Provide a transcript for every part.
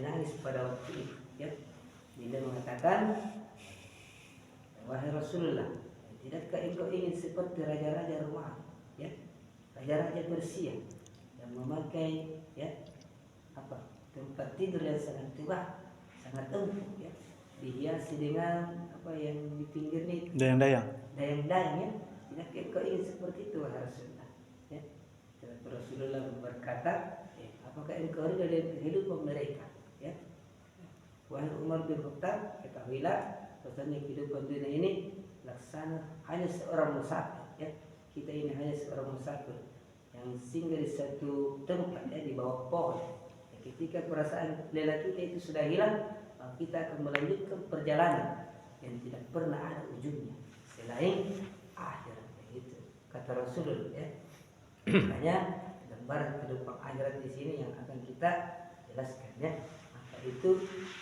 menangis pada waktu itu, ya. Bila mengatakan, wahai Rasulullah, tidakkah engkau ingin seperti raja-raja Romawi, ya, raja-raja Persia yang memakai, ya, tempat tidur yang sangat tua, sangat empuk, ya, dihiasi dengan yang di pinggirnya itu dayang-dayang, ya. Tidakkah engkau ingin seperti itu, wahai Rasulullah, ya. Rasulullah berkata, apakah engkau ridha dengan kehidupan mereka, ya? Wahai Umar bin Khattab, ketahuilah bahwasanya kehidupan dunia ini laksana hanya seorang musafir, ya. Kita ini hanya seorang musafir yang singgah di satu tempat, ya, di bawah pohon. Ya, ketika perasaan lelah kita itu sudah hilang, maka kita akan melanjutkan perjalanan yang tidak pernah ada ujungnya selain akhirat. Itu kata Rasulullah, ya. Makanya gambaran kehidupan akhirat di sini yang akan kita jelaskan, ya. Maka itu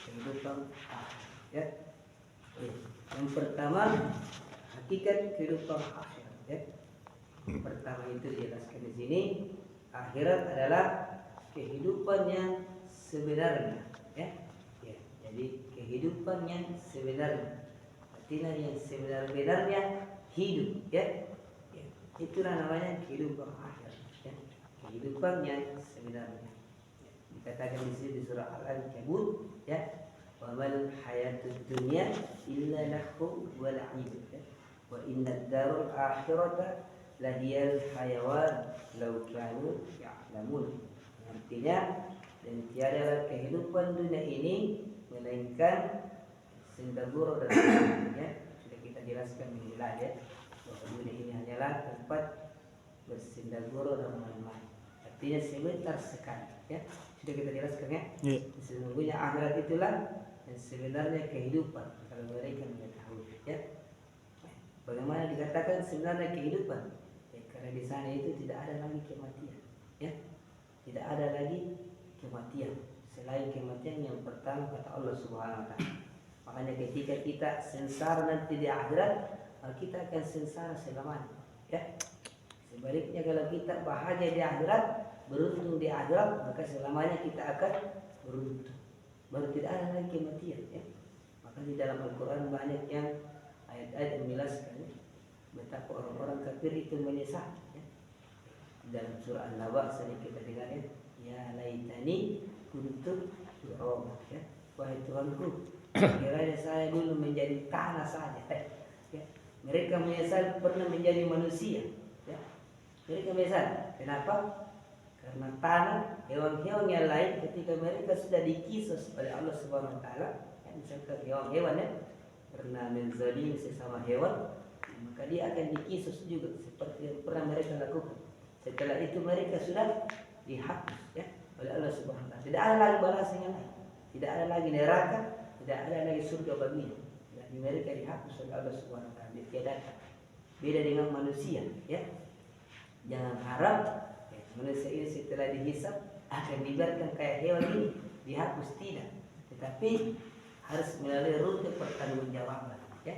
kehidupan akhirat, ya. Yang pertama, hakikat kehidupan akhirat, ya. Yang pertama itu dijelaskan di sini, akhirat adalah kehidupan yang sebenarnya, ya. Jadi kehidupan yang sebenarnya, artinya yang sebenar-benarnya hidup, ya. Itulah namanya kehidupan akhirat, ya. Kehidupan yang sebenarnya, ya. Dikatakan di sini di surah Al-Ankabut, ya, wa mal hayatud dunya illa lahu wa la'ib, ya. Wa innad darul akhirata lahiyal hayawan law kanu ya'lamun. Artinya, dan tiada kehidupan dunia ini melainkan sendaguro dan ya. Sudah kita jelaskan di lain, ya. Dunia ini hanyalah tempat bersendaguro dan main-main. Artinya sebentar sekali, ya. Sudah kita jelaskan, ya. Sesungguhnya akhirat itulah yang sebenarnya kehidupan kalau mereka mengetahui, ya. Bagaimana dikatakan sebenarnya kehidupan? Ya, karena di sana itu tidak ada lagi kematian, ya. Tidak ada lagi kematian selain kematian yang pertama kata Allah Subhanahu wa taala. Makanya ketika kita sengsara nanti di akhirat, kita akan sengsara selamanya, ya. Sebaliknya kalau kita bahagia di akhirat, beruntung di akhirat, maka selamanya kita akan beruntung. Baru tidak ada lagi kematian, ya. Maka di dalam Al-Quran banyak yang ayat-ayat menjelaskan, ya, betapa orang-orang kafir itu menyesal, ya. Dalam surah An-Naba sering kita dengar, ya laitani kuntu turaba, ya. Wahai Tuhanku, kiranya saya dulu menjadi tanah saja, ya. Mereka menyesal pernah menjadi manusia, ya. Mereka menyesal. Kenapa? Karena tanah, hewan-hewan yang lain ketika mereka sudah dikisos oleh Allah Subhanahu wa taala, ya, misalkan hewan-hewan, ya, pernah menzalimi sesama hewan, maka dia akan dikisos juga seperti yang pernah mereka lakukan. Setelah itu mereka sudah dihapus, ya, oleh Allah Subhanahu wa taala. Tidak ada lagi balasan yang lain. Tidak ada lagi neraka, tidak ada lagi surga baginya. Dan mereka dihapus oleh Allah Subhanahu wa taala, ditiadakan. Beda dengan manusia, ya. Jangan harap, ya, manusia ini setelah dihisab akan dibiarkan kayak hewan ini dihapus, tidak. Tetapi harus melalui rute pertanggungjawaban, ya.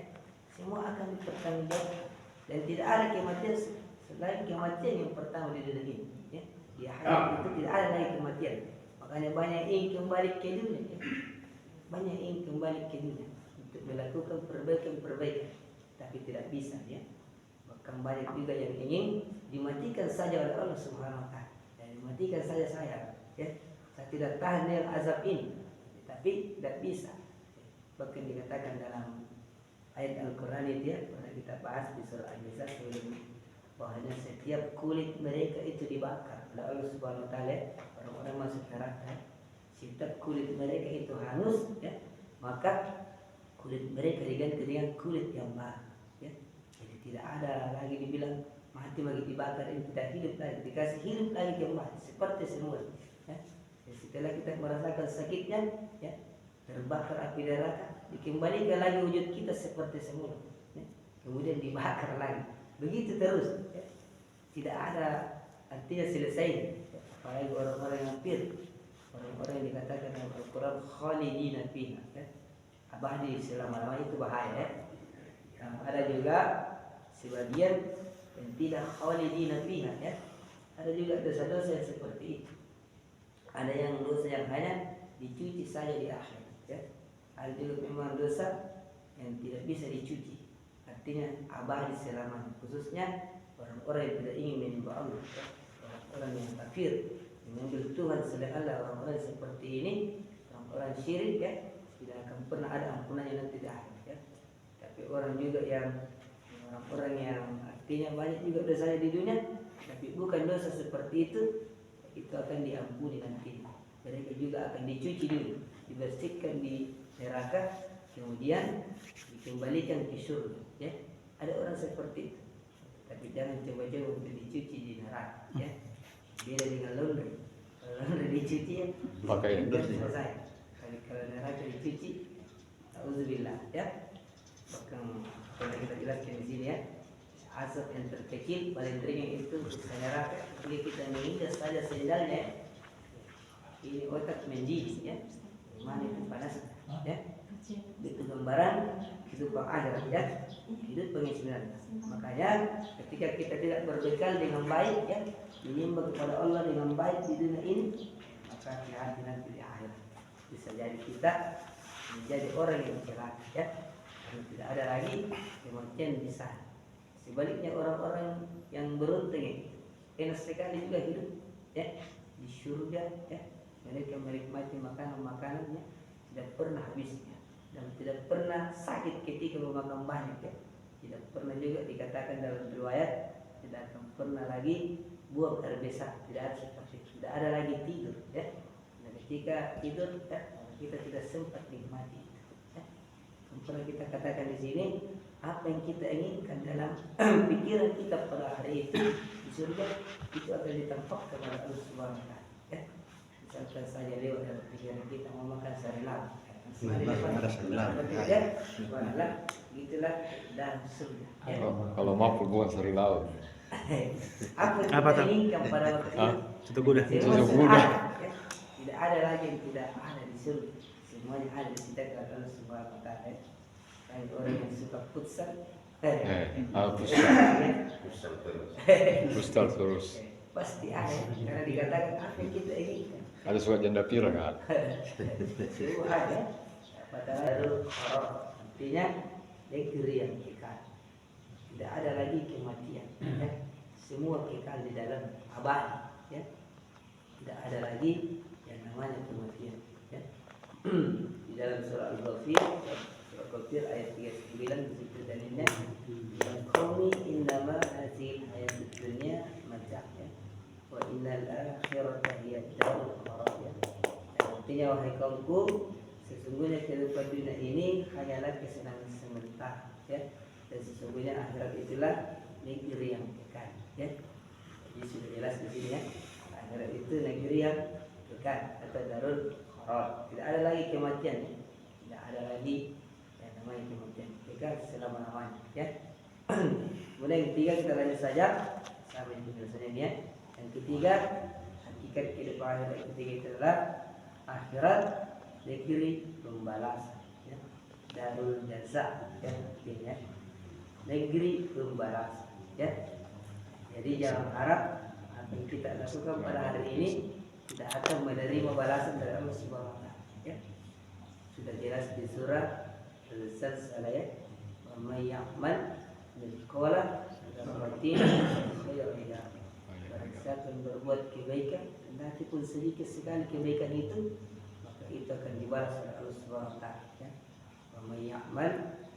Semua akan dipertanggungjawabkan dan tidak ada kematian selain kematian yang pertama di dunia ini, ya. Di akhirat itu tidak ada lagi kematian. Makanya banyak ingin kembali ke dunia, ya. Banyak ingin kembali ke dunia untuk melakukan perbaikan-perbaikan, tapi tidak bisa, ya. Bahkan banyak juga yang ingin dimatikan saja oleh Allah Subhanahu wa taala. Dan dimatikan saja saya, ya. Saya tidak tahan dengan azab ini. Tapi tidak bisa. Bahkan dikatakan dalam ayat Al-Quran itu, ya, pernah kita bahas di surah An-Nisa sebelumnya, bahwasanya setiap kulit mereka itu dibakar oleh Allah Subhanahu wa taala. Orang-orang masuk neraka, setiap kulit mereka itu hangus, ya, maka kulit mereka diganti dengan kulit yang baru, ya. Jadi tidak ada lagi dibilang mati bagi dibakar, ini tidak hidup lagi, dikasih hidup lagi kembali seperti semula, ya. Jadi setelah kita merasakan sakitnya, ya, terbakar api neraka, dikembalikan lagi wujud kita seperti semula, ya. Kemudian dibakar lagi, begitu terus, ya. Tidak ada artinya selesai, ya. Apalagi orang-orang yang kafir, orang-orang yang dikatakan dalam Al-Quran khalidina fiha, ya, abadi selama-lamanya, itu bahaya, ya. Ada juga sebagian yang tidak khalidina fiha, ya. Ada juga dosa-dosa yang seperti itu. Ada yang dosa yang hanya dicuci saja di akhir, ya. Ada juga memang dosa yang tidak bisa dicuci, artinya abadi selamanya, khususnya orang-orang yang tidak ingin menyembah Allah, ya. Orang-orang yang kafir, mengambil Tuhan selain Allah, orang-orang seperti ini, orang-orang syirik, ya, tidak akan pernah ada ampunannya nanti di akhir, ya. Tapi orang juga yang orang-orang yang artinya banyak juga dosanya di dunia, tapi bukan dosa seperti itu akan diampuni nanti. Mereka juga akan dicuci dulu, dibersihkan di neraka, kemudian dikembalikan ke surga, ya. Ada orang seperti itu, tapi jangan coba-coba untuk dicuci di neraka, ya. Beda dengan laundry. Kalau laundry dicuci, ya, pakai selesai. Kalau neraka dicuci, auzubillah, ya. Bahkan pernah kita jelaskan di sini, ya, azab yang terkecil paling ringan itu neraka. Jika kita menginjak saja sendalnya, ini otak mendidih, ya. Mana itu panas, ya. Itu gambaran hidup akhirat, ya. Hidup pengisian. Makanya ketika kita tidak berbekal dengan baik, ya, menyembah kepada Allah dengan baik di dunia ini, maka hati nanti di akhirat bisa jadi kita menjadi orang yang celaka, ya. Karena tidak ada lagi kematian di sana. Sebaliknya orang-orang yang beruntung, enak sekali juga hidup, ya, di surga, ya. Mereka menikmati makanan-makanannya tidak pernah habisnya dan tidak pernah sakit ketika memakan banyak, ya. Tidak pernah juga dikatakan dalam riwayat tidak akan pernah lagi buang air besar, tidak ada seperti itu. Tidak ada lagi tidur, ya. Dan ketika tidur, ya, kita tidak sempat nikmati, ya. Pernah kita katakan di sini, apa yang kita inginkan dalam pikiran kita pada hari itu di surga, itu akan ditampak kepada Allah Subhanahu wa Ta'ala, ya. Misalkan saja lewat dalam pikiran kita mau makan sari lauk, gitulah dalam surga, ya. Kalau mau buat sari lauk. Apa yang kita inginkan pada waktu itu? Sudah. Ya. Tidak ada lagi yang tidak ada di surga. Semuanya ada di situ kalau Allah Subhanahu wa Ta'ala. Kayak orang yang suka futsal. Futsal terus. Pasti ada, karena dikatakan apa yang kita inginkan. Ada surat janda pira kan? Semua ada. Padahal artinya negeri yang kekal. Tidak ada lagi kematian, ya. Semua kekal di dalam abadi, ya. Tidak ada lagi yang namanya kematian, ya. Di dalam surah Al-Ghafir, ayat 39 di situ dalilnya, "Qaumi innama hadhihi al-hayatud dunya mata', ya. Wa innal akhirata hiya darul qarar." Artinya, wahai kaumku, sesungguhnya kehidupan dunia ini hanyalah kesenangan sementara, ya. Dan sesungguhnya akhirat itulah negeri yang kekal, ya. Jadi sudah jelas di sini, ya. Akhirat itu negeri yang kekal atau darul qarar. Tidak ada lagi kematian, tidak ada lagi yang namanya kematian, kekal selama-lamanya, ya. Kemudian yang ketiga kita lanjut saja sampai di penjelasannya, ya. Yang ketiga, hakikat kehidupan akhirat ketiga itu adalah akhirat negeri pembalasan, ya. Darul jaza, ya, artinya negeri pembalasan, ya. Jadi jangan harap apa yang kita lakukan pada hari ini tidak akan menerima balasan dari Allah Subhanahu wa Ta'ala, ya. Sudah jelas di surah Al-Zalzalah, ya. Wa may ya'mal mithqala dzarratin khairan yarah. Barang siapa yang berbuat kebaikan, kendati pun sedikit sekali kebaikan itu, maka itu akan dibalas oleh Allah Subhanahu wa Ta'ala, ya. Wa may ya'mal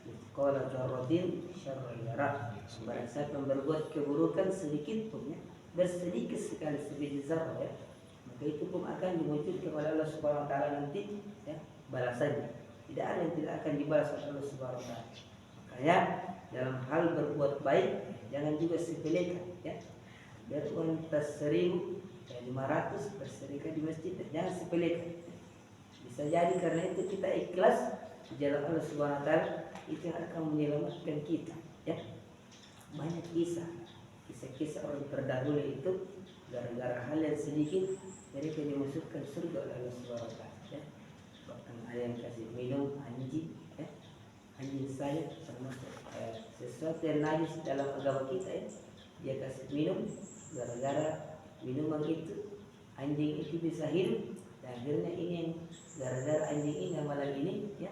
mithqala dzarratin syarran yarah. Barang siapa yang berbuat keburukan sedikit pun, ya, bersedikit sekali sebiji zarah, ya, maka itu pun akan dimunculkan oleh Allah Subhanahu wa Ta'ala nanti, ya, balasannya. Tidak ada yang tidak akan dibalas oleh Allah Subhanahu wa Ta'ala. Makanya dalam hal berbuat baik jangan juga sepelekan, ya. Biar uang tas 1.000 500 bersedekah di masjid, jangan sepelekan. Bisa jadi karena itu kita ikhlas di jalan Allah Subhanahu wa Ta'ala, itu yang akan menyelamatkan kita, ya. Banyak kisah-kisah orang terdahulu itu gara-gara hal yang sedikit mereka dimasukkan surga oleh Allah Subhanahu wa Ta'ala, ya. Bahkan ada yang kasih minum anjing, ya. Anjing saya termasuk sesuatu yang najis dalam agama kita, ya. Dia kasih minum, gara-gara minuman itu anjing itu bisa hidup, Dan akhirnya ini gara-gara anjing ini amalan ini ya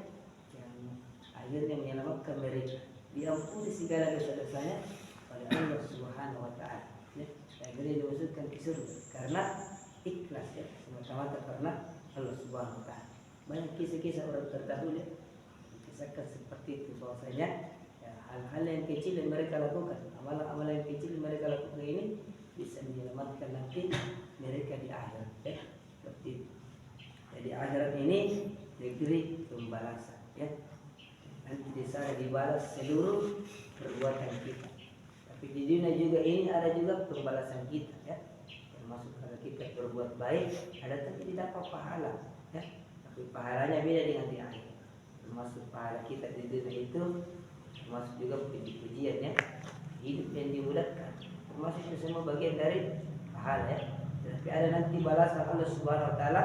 yang akhirnya menyelamatkan mereka, diampuni segala dosa-dosanya oleh Allah Subhanahu wa taala. Ya, akhirnya dimasukkan ke surga karena ikhlas ya, semata-mata karena Allah Subhanahu wa taala. Banyak kisah-kisah orang terdahulu kisahkan seperti itu bahwasanya ya, hal-hal yang kecil yang mereka lakukan, amalan-amalan yang kecil yang mereka lakukan ini bisa menyelamatkan nanti mereka di akhirat ya, seperti itu. Jadi akhirat ini negeri pembalasan ya. Nanti di sana dibalas seluruh perbuatan kita. Tapi di dunia juga ini ada juga pembalasan kita ya. Termasuk kalau kita berbuat baik ada tapi tidak dapat pahala ya. Tapi pahalanya beda dengan di akhirat. Termasuk pahala kita di dunia itu termasuk juga puji-pujian ya. Hidup yang dimudahkan. Termasuk itu semua bagian dari pahala ya. Tapi ada nanti balasan Allah Subhanahu wa taala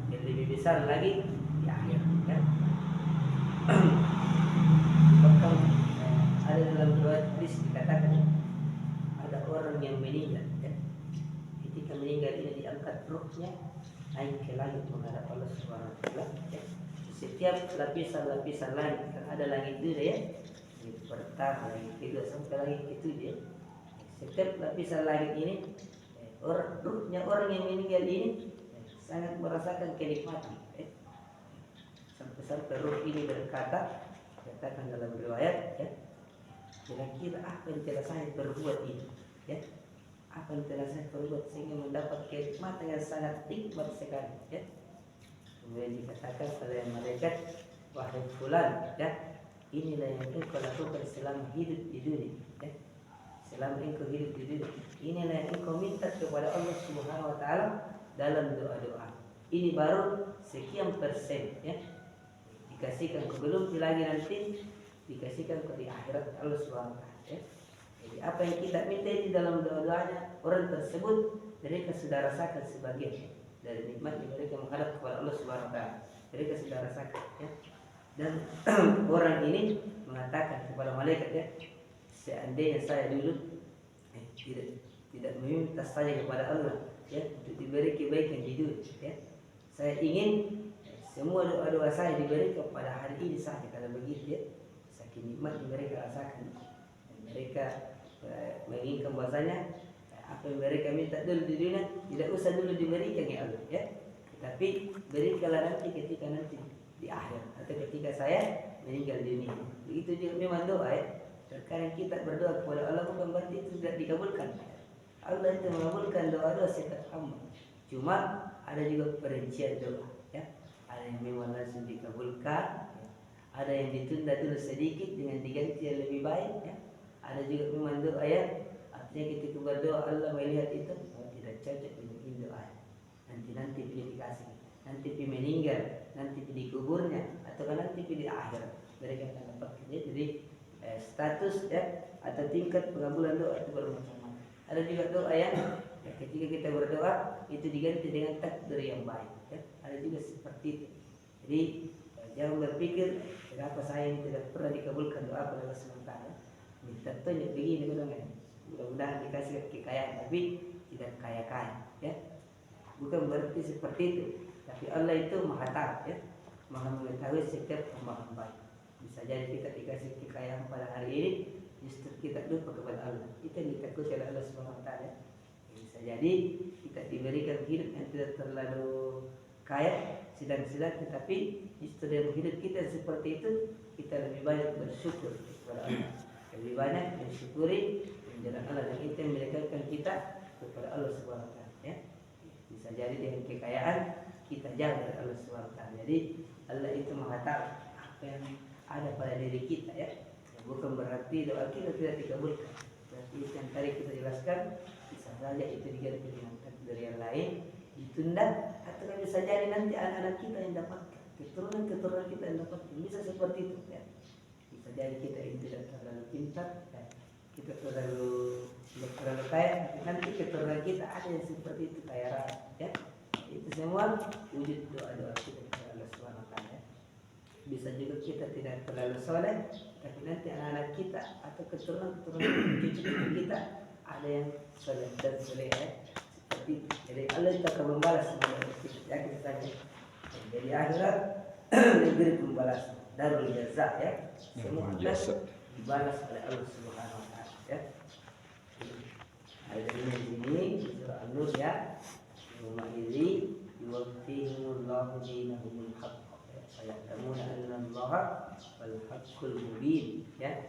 yang lebih besar lagi di akhir ya. Bahkan ada dalam riwayat hadis dikatakan ada orang yang meninggal ya. Ketika meninggal ini diangkat ruhnya naik ke langit menghadap Allah Subhanahu wa taala ya. Setiap lapisan-lapisan langit kan ada langit dulu ya. Pertama, langit kedua sampai langit ketujuh. Setiap lapisan langit ini ruhnya orang yang meninggal ini sangat merasakan kenikmatan ya. Sampai ruh ini berkata, katakan dalam riwayat ya, kira-kira apa yang telah saya perbuat ini ya, apa yang telah saya perbuat sehingga mendapat kenikmatan yang sangat nikmat sekali ya. Kemudian dikatakan oleh malaikat, wahai fulan ya, inilah yang engkau lakukan selama hidup di dunia ya. Selama engkau hidup di dunia, inilah yang engkau minta kepada Allah Subhanahu wa taala dalam doa-doa. Ini baru sekian persen ya. Dikasihkan ke belum lagi nanti dikasihkan ke di akhirat Allah Subhanahu wa taala ya. Jadi apa yang kita minta di dalam doa-doanya orang tersebut mereka sudah rasakan sebagian dari nikmat yang mereka menghadap kepada Allah Subhanahu wa taala. Mereka sudah rasakan ya. Dan orang ini mengatakan kepada malaikat ya, seandainya saya dulu tidak meminta saja kepada Allah ya untuk diberi kebaikan di dunia ya. Saya ingin semua doa-doa saya diberi kepada hari ini saja. Kalau begitu ya, saking nikmat yang mereka rasakan dan mereka menginginkan bahasanya apa yang mereka minta dulu di dunia tidak usah dulu diberikan ya Allah ya, tapi berikanlah nanti ketika nanti di akhir atau ketika saya meninggal dunia. Begitu juga memang doa ya. Terkadang kita berdoa kepada Allah bukan berarti itu tidak dikabulkan. Allah itu mengabulkan doa-doa setiap hamba. Cuma ada juga perincian doa ya. Ada yang memang langsung dikabulkan ya. Ada yang ditunda dulu sedikit dengan diganti yang lebih baik ya. Ada juga memang doa ya, artinya ketika berdoa Allah melihat itu tidak cocok dengan doa. Nanti pilih dikasih, nanti pilih meninggal, nanti pilih kuburnya, atau nanti pilih akhirat. Mereka akan dapatkan. Jadi status ya atau tingkat pengabulan doa itu bermacam-macam. Ada juga doa yang ya, ketika kita berdoa itu diganti dengan takdir yang baik. Ya. Ada juga seperti itu. Jadi jangan berpikir kenapa saya ini tidak pernah dikabulkan doa pada Allah SWT. Minta tunjuk begini ya. Mudah-mudahan dikasih kekayaan, tapi tidak kaya-kaya. Ya. Bukan berarti seperti itu. Tapi Allah itu maha tahu ya, maha mengetahui setiap hamba-hamba. Bisa jadi kita dikasih kekayaan pada hari ini, justru kita lupa kepada Allah. Itu yang ditakuti oleh Allah Subhanahu wa taala. Bisa jadi kita diberikan hidup yang tidak terlalu kaya, sedang-sedang, tetapi justru dalam hidup kita seperti itu kita lebih banyak bersyukur kepada Allah. Lebih banyak mensyukuri jalan Allah, dan itu yang mendekatkan kita kepada Allah Subhanahu wa taala ya. Bisa jadi dengan kekayaan kita jauh dari Allah Subhanahu wa taala. Jadi Allah itu maha tahu apa yang ada pada diri kita ya. Bukan berarti doa kita tidak dikabulkan. Berarti yang tadi kita jelaskan bisa saja itu diganti dengan takdir yang lain, ditunda, atau bisa jadi nanti anak-anak kita yang dapatkan, keturunan kita yang dapatkan. Bisa seperti itu ya. Bisa jadi kita ini tidak terlalu pintar ya. Kita terlalu kaya, nanti keturunan kita ada yang seperti itu kaya raya ya. Itu semua wujud doa-doa kita kepada Allah Subhanahu wa taala. Bisa juga kita tidak terlalu soleh, tapi nanti anak-anak kita atau keturunan cucu kita ada yang soleh dan soleh ya. Seperti seperti itu. Jadi Allah itu akan membalas yakin saja. Jadi akhirat negeri pembalasan darul jaza ya. Semua Jasa. dibalas oleh Allah Subhanahu wa taala ya. Ayat ini surah An-Nur ya. Yawma idzi yuwaffihimullahu dinahumul haqq wa ya'lamuna anna Allaha wal haqqul mubin ya.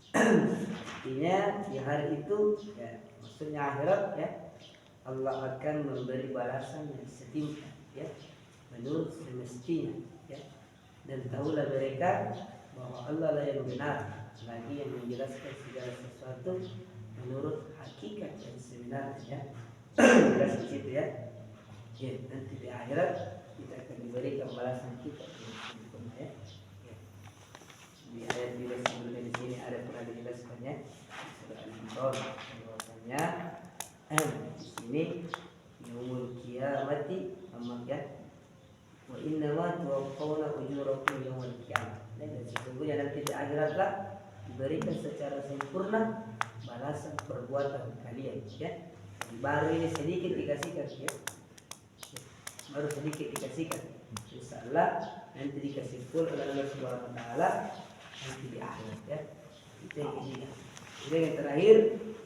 Artinya di hari itu ya, maksudnya akhirat ya, Allah akan memberi balasan yang setimpal ya, menurut semestinya ya. Dan tahulah mereka bahwa Allah lah yang benar lagi yang menjelaskan segala sesuatu menurut hakikat yang sebenarnya. Jelas di situ ya. Ya, nanti di akhirat kita akan diberikan balasan kita ya. Di ayat juga sebelumnya di sini ada pernah dijelaskannya surah Al-Imran bahwasanya di sini yaumul qiyamati ya wa inna ma tuwaffawna ujurakum yaumul qiyamah. Dan sesungguhnya nanti di akhirat lah diberikan secara sempurna balasan perbuatan kalian ya. Baru ini sedikit dikasihkan ya. Baru sedikit dikasihkan. Insyaallah nanti dikasih full oleh Allah Subhanahu wa taala nanti di akhirat ya. Itu yang ketiga. Kemudian yang terakhir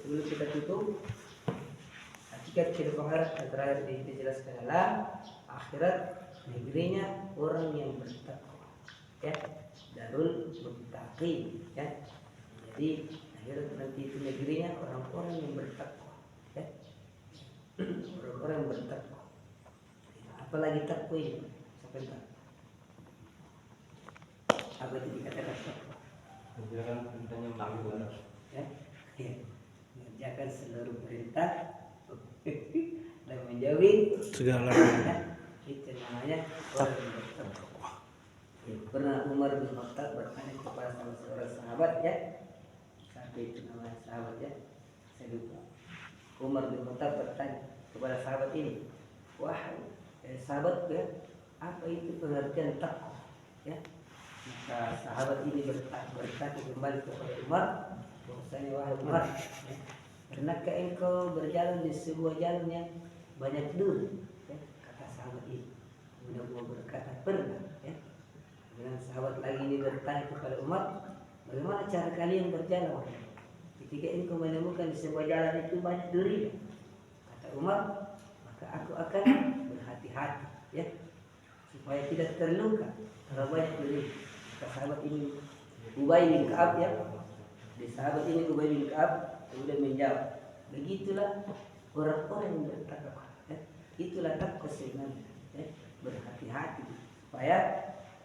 sebelum kita tutup, hakikat kehidupan akhirat yang terakhir dijelaskan adalah akhirat negerinya orang yang bertakwa ya. Darul muttaqin ya. Jadi akhirat nanti itu negerinya orang-orang yang bertakwa ya. Orang-orang yang bertakwa. Apalagi takwa ini sampai tak. Apa itu dikatakan takwa? Menjalankan perintahnya melakukan Ya, mengerjakan seluruh perintah dan menjauhi segala ya, itu namanya orang yang bertakwa. Ya, pernah Umar bin Khattab bertanya kepada salah seorang sahabat ya, siapa itu namanya sahabat ya, saya lupa. Umar bin Khattab bertanya kepada sahabat ini, wahai sahabat ya, apa itu pengertian takwa ya? Maka sahabat ini bertanya kembali kepada Umar, bahwasanya wahai Umar, ya, pernahkah engkau berjalan di sebuah jalan yang banyak duri? Ya, kata sahabat ini. Kemudian Umar berkata pernah. Ya. Kemudian sahabat lagi ini bertanya kepada Umar, bagaimana cara kalian berjalan? Ketika engkau menemukan di sebuah jalan itu banyak duri, kata Umar, maka aku akan berhati-hati, ya, supaya tidak terluka karena banyak duri. Sahabat ini Ubay bin Ka'ab ya. Di sahabat ini Ubay bin Ka'ab kemudian menjawab, begitulah orang-orang yang bertakwa ya. Itulah takwa sebenarnya ya. Berhati-hati supaya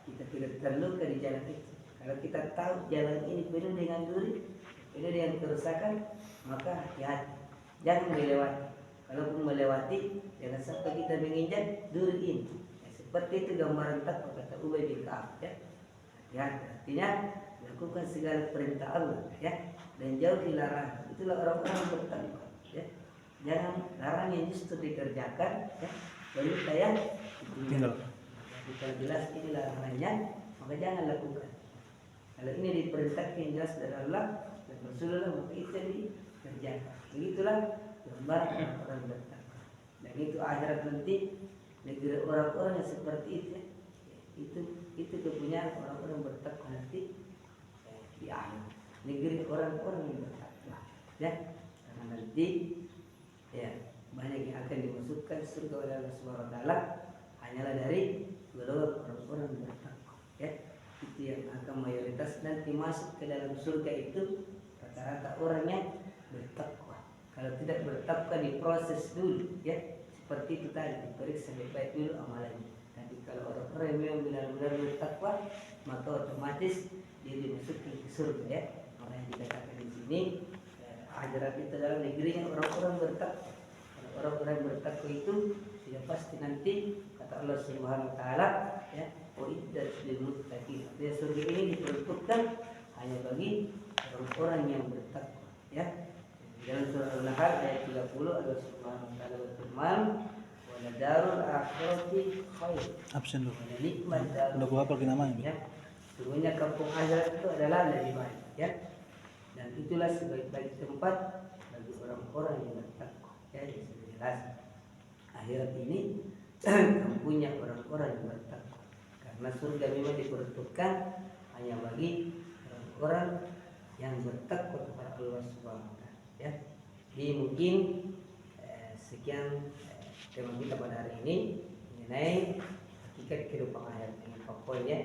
kita tidak terluka di jalan itu. Kalau kita tahu jalan ini penuh dengan duri, penuh dengan kerusakan, maka hati-hati, jangan melewati. Kalaupun melewati, jangan sampai kita menginjak duri ini ya, seperti itu gambaran takwa kata Ubay bin Ka'ab ya. Ya, artinya lakukan segala perintah Allah ya, dan jauhi larangan. Itulah orang-orang bertakwa ya. Jangan larang yang justru dikerjakan ya, perintah yang ditinggal. Kalau jelas ini larangannya, maka jangan lakukan. Kalau ini diperintahkan yang jelas dari Allah dan Rasulullah, maka itu yang dikerjakan. Begitulah gambaran orang bertakwa. Dan itu akhirat nanti negeri orang-orang yang seperti itu ya. Itu kepunyaan orang-orang bertakwa nanti di akhir negeri orang-orang yang bertakwa ya, karena nanti ya banyak yang akan dimasukkan surga oleh Allah Subhanahu wa taala hanyalah dari golongan orang-orang yang bertakwa ya. Itu yang akan mayoritas nanti masuk ke dalam surga itu rata-rata orang yang bertakwa. Kalau tidak bertakwa diproses dulu ya, seperti itu tadi diperiksa baik-baik dulu amalannya. Kalau orang-orang yang benar-benar bertakwa, maka otomatis dia dimasukkan ke surga ya. Orang yang dikatakan di sini akhirat itu dalam negerinya orang-orang bertakwa. Kalau orang-orang bertakwa itu sudah pasti nanti kata Allah Subhanahu wa taala ya, uiddat lil muttaqin. Artinya surga ini diperuntukkan hanya bagi orang-orang yang bertakwa ya. Dalam surah Al-Nahl ayat 30 Allah Subhanahu wa taala berfirman, wala darul akhirati khair. Absen dulu. Nikmat darul. Udah gua hafal namanya. Ya. Sesungguhnya kampung akhirat itu adalah lebih baik ya. Dan itulah sebaik-baik tempat bagi orang-orang yang bertakwa. Ya, sudah jelas. akhirat ini kamu punya orang-orang yang bertakwa. Karena surga memang diperuntukkan hanya bagi orang-orang yang bertakwa kepada Allah Subhanahu wa taala. Ya. Jadi mungkin sekian tema kita pada hari ini mengenai hakikat kehidupan akhirat. Ini pokoknya